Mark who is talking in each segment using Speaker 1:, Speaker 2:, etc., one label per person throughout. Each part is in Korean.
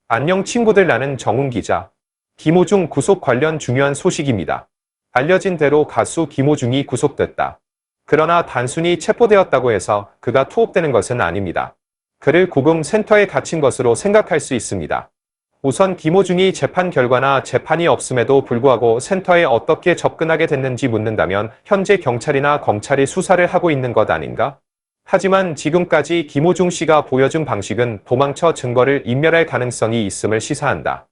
Speaker 1: 안녕 친구들, 나는 정훈 기자. 김호중 구속 관련 중요한 소식입니다. 알려진 대로 가수 김호중이 구속됐다. 그러나 단순히 체포되었다고 해서 그가 투옥되는 것은 아닙니다. 그를 구금 센터에 갇힌 것으로 생각할 수 있습니다. 우선 김호중이 재판 결과나 재판이 없음에도 불구하고 센터에 어떻게 접근하게 됐는지 묻는다면 현재 경찰이나 검찰이 수사를 하고 있는 것 아닌가? 하지만 지금까지 김호중 씨가 보여준 방식은 도망쳐 증거를 인멸할 가능성이 있음을 시사한다.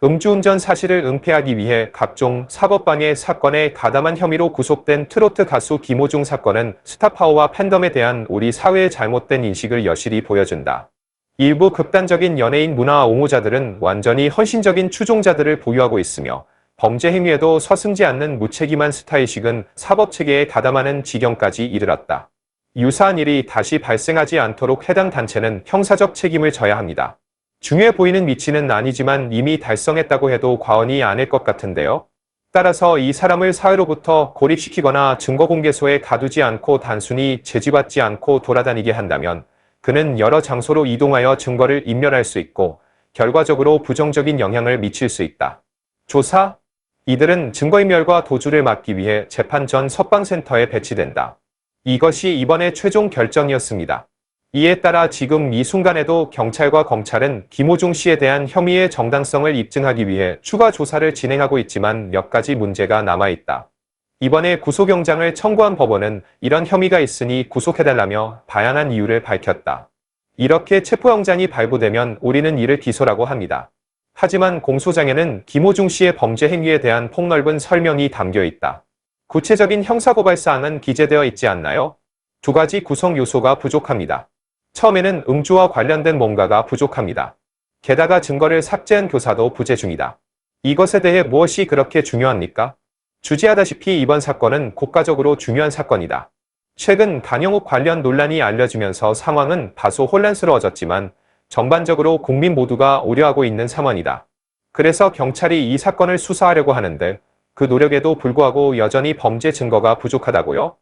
Speaker 1: 음주운전 사실을 은폐하기 위해 각종 사법방해 사건에 가담한 혐의로 구속된 트로트 가수 김호중 사건은 스타파워와 팬덤에 대한 우리 사회의 잘못된 인식을 여실히 보여준다. 일부 극단적인 연예인 문화 옹호자들은 완전히 헌신적인 추종자들을 보유하고 있으며 범죄 행위에도 서슴지 않는 무책임한 스타일식은 사법체계에 가담하는 지경까지 이르렀다. 유사한 일이 다시 발생하지 않도록 해당 단체는 형사적 책임을 져야 합니다. 중요해 보이는 위치는 아니지만 이미 달성했다고 해도 과언이 아닐 것 같은데요. 따라서 이 사람을 사회로부터 고립시키거나 증거공개소에 가두지 않고 단순히 제지받지 않고 돌아다니게 한다면 그는 여러 장소로 이동하여 증거를 인멸할 수 있고 결과적으로 부정적인 영향을 미칠 수 있다. 조사? 이들은 증거인멸과 도주를 막기 위해 재판 전 석방센터에 배치된다. 이것이 이번의 최종 결정이었습니다. 이에 따라 지금 이 순간에도 경찰과 검찰은 김호중 씨에 대한 혐의의 정당성을 입증하기 위해 추가 조사를 진행하고 있지만 몇 가지 문제가 남아있다. 이번에 구속영장을 청구한 법원은 이런 혐의가 있으니 구속해달라며 다양한 이유를 밝혔다. 이렇게 체포영장이 발부되면 우리는 이를 기소라고 합니다. 하지만 공소장에는 김호중 씨의 범죄 행위에 대한 폭넓은 설명이 담겨 있다. 구체적인 형사고발사항은 기재되어 있지 않나요? 두 가지 구성 요소가 부족합니다. 처음에는 음주와 관련된 뭔가가 부족합니다. 게다가 증거를 삭제한 교사도 부재 중이다. 이것에 대해 무엇이 그렇게 중요합니까? 주지하다시피 이번 사건은 국가적으로 중요한 사건이다. 최근 강영욱 관련 논란이 알려지면서 상황은 다소 혼란스러워졌지만 전반적으로 국민 모두가 우려하고 있는 상황이다. 그래서 경찰이 이 사건을 수사하려고 하는데 그 노력에도 불구하고 여전히 범죄 증거가 부족하다고요?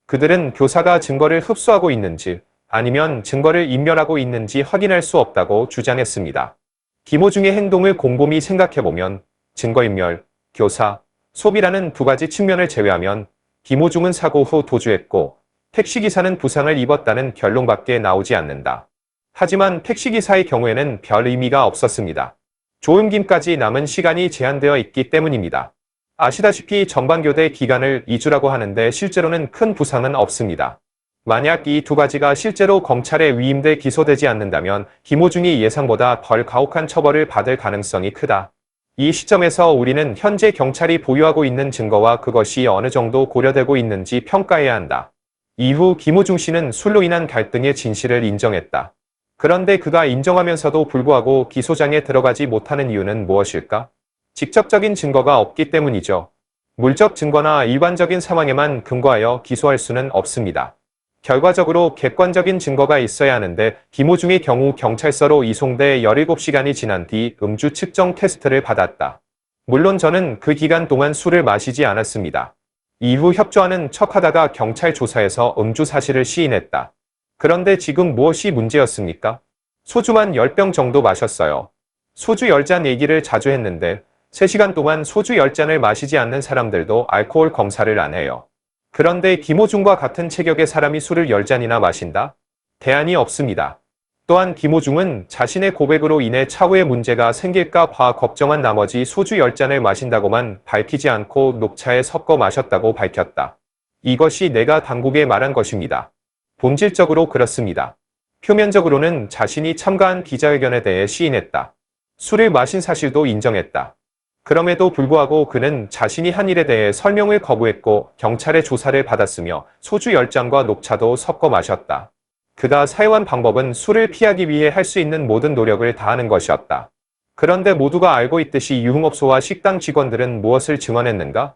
Speaker 1: 그들은 교사가 증거를 흡수하고 있는지 아니면 증거를 인멸하고 있는지 확인할 수 없다고 주장했습니다. 김호중의 행동을 곰곰이 생각해보면 증거인멸, 교사, 소비라는 두 가지 측면을 제외하면 김호중은 사고 후 도주했고 택시기사는 부상을 입었다는 결론밖에 나오지 않는다. 하지만 택시기사의 경우에는 별 의미가 없었습니다. 조임김까지 남은 시간이 제한되어 있기 때문입니다. 아시다시피 전반교대 기간을 2주라고 하는데 실제로는 큰 부상은 없습니다. 만약 이 두 가지가 실제로 검찰에 위임돼 기소되지 않는다면 김호중이 예상보다 덜 가혹한 처벌을 받을 가능성이 크다. 이 시점에서 우리는 현재 경찰이 보유하고 있는 증거와 그것이 어느 정도 고려되고 있는지 평가해야 한다. 이후 김호중 씨는 술로 인한 갈등의 진실을 인정했다. 그런데 그가 인정하면서도 불구하고 기소장에 들어가지 못하는 이유는 무엇일까? 직접적인 증거가 없기 때문이죠. 물적 증거나 일반적인 상황에만 근거하여 기소할 수는 없습니다. 결과적으로 객관적인 증거가 있어야 하는데 김호중의 경우 경찰서로 이송돼 17시간이 지난 뒤 음주 측정 테스트를 받았다. 물론 저는 그 기간 동안 술을 마시지 않았습니다. 이후 협조하는 척하다가 경찰 조사에서 음주 사실을 시인했다. 그런데 지금 무엇이 문제였습니까? 소주만 10병 정도 마셨어요. 소주 10잔 얘기를 자주 했는데 3시간 동안 소주 10잔을 마시지 않는 사람들도 알코올 검사를 안 해요. 그런데 김호중과 같은 체격의 사람이 술을 10잔이나 마신다? 대안이 없습니다. 또한 김호중은 자신의 고백으로 인해 차후에 문제가 생길까 봐 걱정한 나머지 소주 10잔을 마신다고만 밝히지 않고 녹차에 섞어 마셨다고 밝혔다. 이것이 내가 당국에 말한 것입니다. 본질적으로 그렇습니다. 표면적으로는 자신이 참가한 기자회견에 대해 시인했다. 술을 마신 사실도 인정했다. 그럼에도 불구하고 그는 자신이 한 일에 대해 설명을 거부했고 경찰의 조사를 받았으며 소주 10잔과 녹차도 섞어 마셨다. 그가 사용한 방법은 술을 피하기 위해 할 수 있는 모든 노력을 다하는 것이었다. 그런데 모두가 알고 있듯이 유흥업소와 식당 직원들은 무엇을 증언했는가?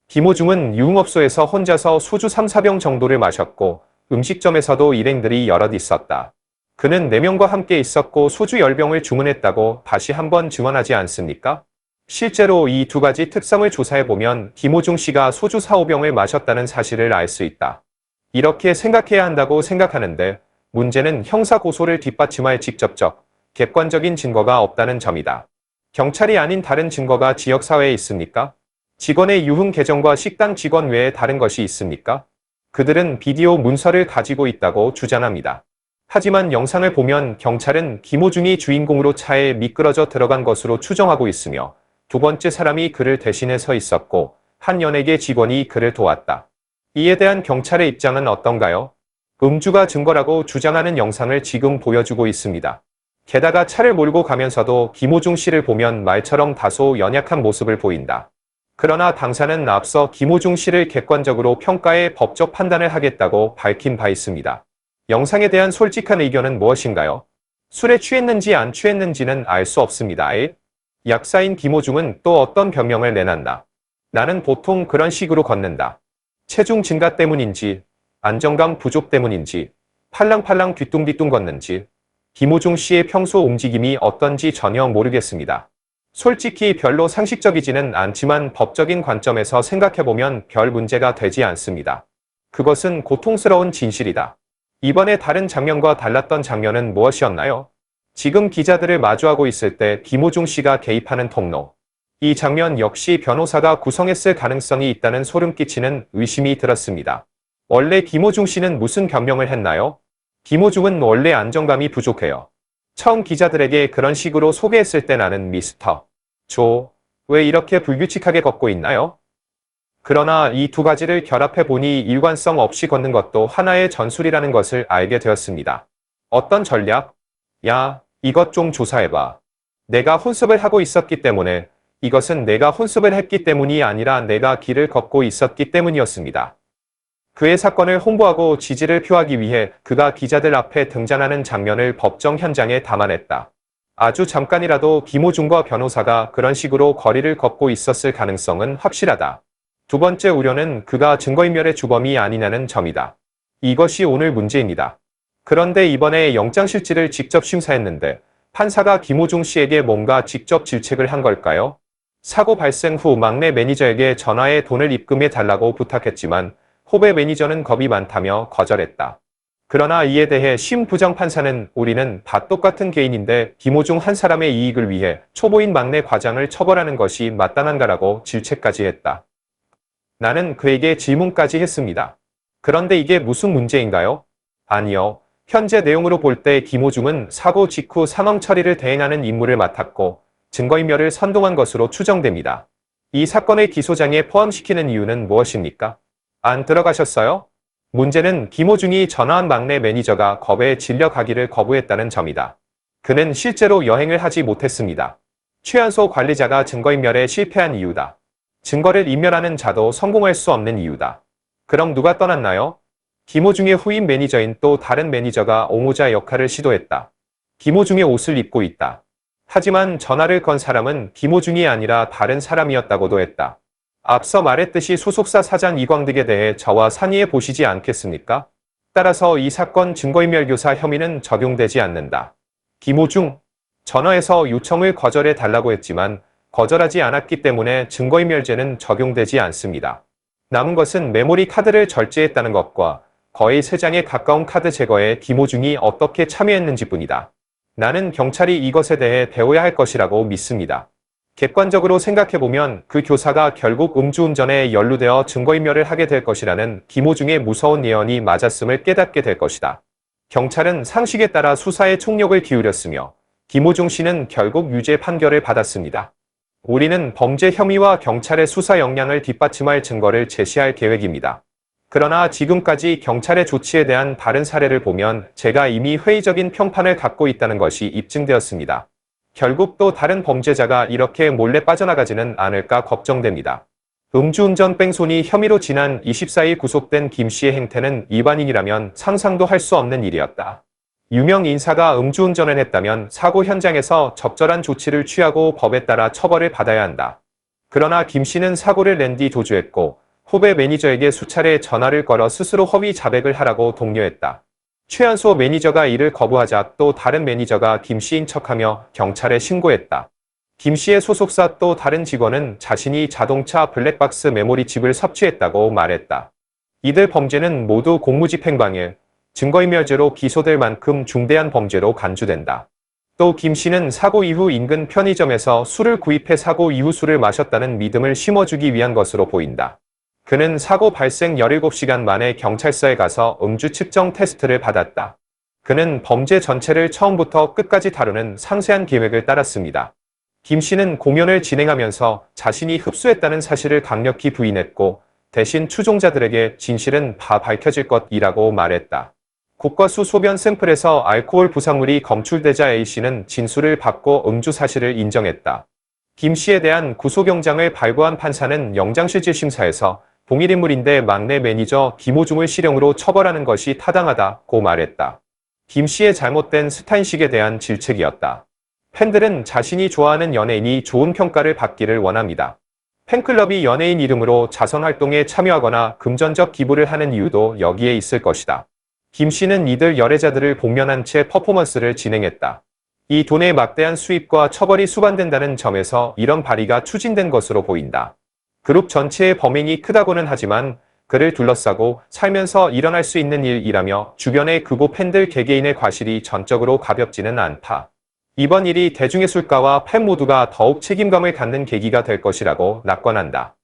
Speaker 1: 김호중은 유흥업소에서 혼자서 소주 3-4병 정도를 마셨고 음식점에서도 일행들이 여럿 있었다. 그는 4명과 함께 있었고 소주 10병을 주문했다고 다시 한번 증언하지 않습니까? 실제로 이 두 가지 특성을 조사해보면 김호중 씨가 소주 4-5병을 마셨다는 사실을 알 수 있다. 이렇게 생각해야 한다고 생각하는데 문제는 형사 고소를 뒷받침할 직접적, 객관적인 증거가 없다는 점이다. 경찰이 아닌 다른 증거가 지역사회에 있습니까? 직원의 유흥 계정과 식당 직원 외에 다른 것이 있습니까? 그들은 비디오 문서를 가지고 있다고 주장합니다. 하지만 영상을 보면 경찰은 김호중이 주인공으로 차에 미끄러져 들어간 것으로 추정하고 있으며 두 번째 사람이 그를 대신해 서 있었고 한 연예계 직원이 그를 도왔다. 이에 대한 경찰의 입장은 어떤가요? 음주가 증거라고 주장하는 영상을 지금 보여주고 있습니다. 게다가 차를 몰고 가면서도 김호중 씨를 보면 말처럼 다소 연약한 모습을 보인다. 그러나 당사는 앞서 김호중 씨를 객관적으로 평가해 법적 판단을 하겠다고 밝힌 바 있습니다. 영상에 대한 솔직한 의견은 무엇인가요? 술에 취했는지 안 취했는지는 알 수 없습니다. 약사인 김호중은 또 어떤 변명을 내놨나? 나는 보통 그런 식으로 걷는다. 체중 증가 때문인지, 안정감 부족 때문인지, 팔랑팔랑 뒤뚱뒤뚱 걷는지, 김호중 씨의 평소 움직임이 어떤지 전혀 모르겠습니다. 솔직히 별로 상식적이지는 않지만 법적인 관점에서 생각해보면 별 문제가 되지 않습니다. 그것은 고통스러운 진실이다. 이번에 다른 장면과 달랐던 장면은 무엇이었나요? 지금 기자들을 마주하고 있을 때 김호중 씨가 개입하는 통로. 이 장면 역시 변호사가 구성했을 가능성이 있다는 소름 끼치는 의심이 들었습니다. 원래 김호중 씨는 무슨 변명을 했나요? 김호중은 원래 안정감이 부족해요. 처음 기자들에게 그런 식으로 소개했을 때 나는 미스터 조, 왜 이렇게 불규칙하게 걷고 있나요? 그러나 이 두 가지를 결합해 보니 일관성 없이 걷는 것도 하나의 전술이라는 것을 알게 되었습니다. 어떤 전략? 야, 이것 좀 조사해봐. 내가 혼습을 하고 있었기 때문에 이것은 내가 혼습을 했기 때문이 아니라 내가 길을 걷고 있었기 때문이었습니다. 그의 사건을 홍보하고 지지를 표하기 위해 그가 기자들 앞에 등장하는 장면을 법정 현장에 담아냈다. 아주 잠깐이라도 김호중과 변호사가 그런 식으로 거리를 걷고 있었을 가능성은 확실하다. 두 번째 우려는 그가 증거인멸의 주범이 아니냐는 점이다. 이것이 오늘 문제입니다. 그런데 이번에 영장실질을 직접 심사했는데 판사가 김호중 씨에게 뭔가 직접 질책을 한 걸까요? 사고 발생 후 막내 매니저에게 전화해 돈을 입금해 달라고 부탁했지만 후배 매니저는 겁이 많다며 거절했다. 그러나 이에 대해 심 부장판사는 우리는 다 똑같은 개인인데 김호중 한 사람의 이익을 위해 초보인 막내 과장을 처벌하는 것이 마땅한가라고 질책까지 했다. 나는 그에게 질문까지 했습니다. 그런데 이게 무슨 문제인가요? 아니요. 현재 내용으로 볼 때 김호중은 사고 직후 상황 처리를 대행하는 임무를 맡았고 증거인멸을 선동한 것으로 추정됩니다. 이 사건의 기소장에 포함시키는 이유는 무엇입니까? 안 들어가셨어요? 문제는 김호중이 전화한 막내 매니저가 겁에 질려 가기를 거부했다는 점이다. 그는 실제로 여행을 하지 못했습니다. 최연소 관리자가 증거인멸에 실패한 이유다. 증거를 인멸하는 자도 성공할 수 없는 이유다. 그럼 누가 떠났나요? 김호중의 후임 매니저인 또 다른 매니저가 옹호자 역할을 시도했다. 김호중의 옷을 입고 있다. 하지만 전화를 건 사람은 김호중이 아니라 다른 사람이었다고도 했다. 앞서 말했듯이 소속사 사장 이광득에 대해 저와 상의해 보시지 않겠습니까? 따라서 이 사건 증거인멸 교사 혐의는 적용되지 않는다. 김호중, 전화해서 요청을 거절해 달라고 했지만 거절하지 않았기 때문에 증거인멸죄는 적용되지 않습니다. 남은 것은 메모리 카드를 절제했다는 것과 거의 3장에 가까운 카드 제거에 김호중이 어떻게 참여했는지 뿐이다. 나는 경찰이 이것에 대해 배워야 할 것이라고 믿습니다. 객관적으로 생각해보면 그 교사가 결국 음주운전에 연루되어 증거인멸을 하게 될 것이라는 김호중의 무서운 예언이 맞았음을 깨닫게 될 것이다. 경찰은 상식에 따라 수사에 총력을 기울였으며 김호중 씨는 결국 유죄 판결을 받았습니다. 우리는 범죄 혐의와 경찰의 수사 역량을 뒷받침할 증거를 제시할 계획입니다. 그러나 지금까지 경찰의 조치에 대한 다른 사례를 보면 제가 이미 회의적인 평판을 갖고 있다는 것이 입증되었습니다. 결국 또 다른 범죄자가 이렇게 몰래 빠져나가지는 않을까 걱정됩니다. 음주운전 뺑소니 혐의로 지난 24일 구속된 김 씨의 행태는 일반인이라면 상상도 할 수 없는 일이었다. 유명 인사가 음주운전을 했다면 사고 현장에서 적절한 조치를 취하고 법에 따라 처벌을 받아야 한다. 그러나 김 씨는 사고를 낸 뒤 도주했고 후배 매니저에게 수차례 전화를 걸어 스스로 허위 자백을 하라고 독려했다. 최연소 매니저가 이를 거부하자 또 다른 매니저가 김 씨인 척하며 경찰에 신고했다. 김 씨의 소속사 또 다른 직원은 자신이 자동차 블랙박스 메모리 칩을 섭취했다고 말했다. 이들 범죄는 모두 공무집행방해, 증거인멸죄로 기소될 만큼 중대한 범죄로 간주된다. 또 김 씨는 사고 이후 인근 편의점에서 술을 구입해 사고 이후 술을 마셨다는 믿음을 심어주기 위한 것으로 보인다. 그는 사고 발생 17시간 만에 경찰서에 가서 음주 측정 테스트를 받았다. 그는 범죄 전체를 처음부터 끝까지 다루는 상세한 계획을 따랐습니다. 김 씨는 공연을 진행하면서 자신이 흡수했다는 사실을 강력히 부인했고 대신 추종자들에게 진실은 다 밝혀질 것이라고 말했다. 국과수 소변 샘플에서 알코올 부상물이 검출되자 A씨는 진술을 받고 음주 사실을 인정했다. 김 씨에 대한 구속영장을 발부한 판사는 영장실질심사에서 동일 인물인데 막내 매니저 김호중을 실형으로 처벌하는 것이 타당하다고 말했다. 김 씨의 잘못된 스타인식에 대한 질책이었다. 팬들은 자신이 좋아하는 연예인이 좋은 평가를 받기를 원합니다. 팬클럽이 연예인 이름으로 자선활동에 참여하거나 금전적 기부를 하는 이유도 여기에 있을 것이다. 김 씨는 이들 열애자들을 복면한 채 퍼포먼스를 진행했다. 이 돈의 막대한 수입과 처벌이 수반된다는 점에서 이런 발의가 추진된 것으로 보인다. 그룹 전체의 범행이 크다고는 하지만 그를 둘러싸고 살면서 일어날 수 있는 일이라며 주변의 그고 팬들 개개인의 과실이 전적으로 가볍지는 않다. 이번 일이 대중예술가와 팬 모두가 더욱 책임감을 갖는 계기가 될 것이라고 낙관한다.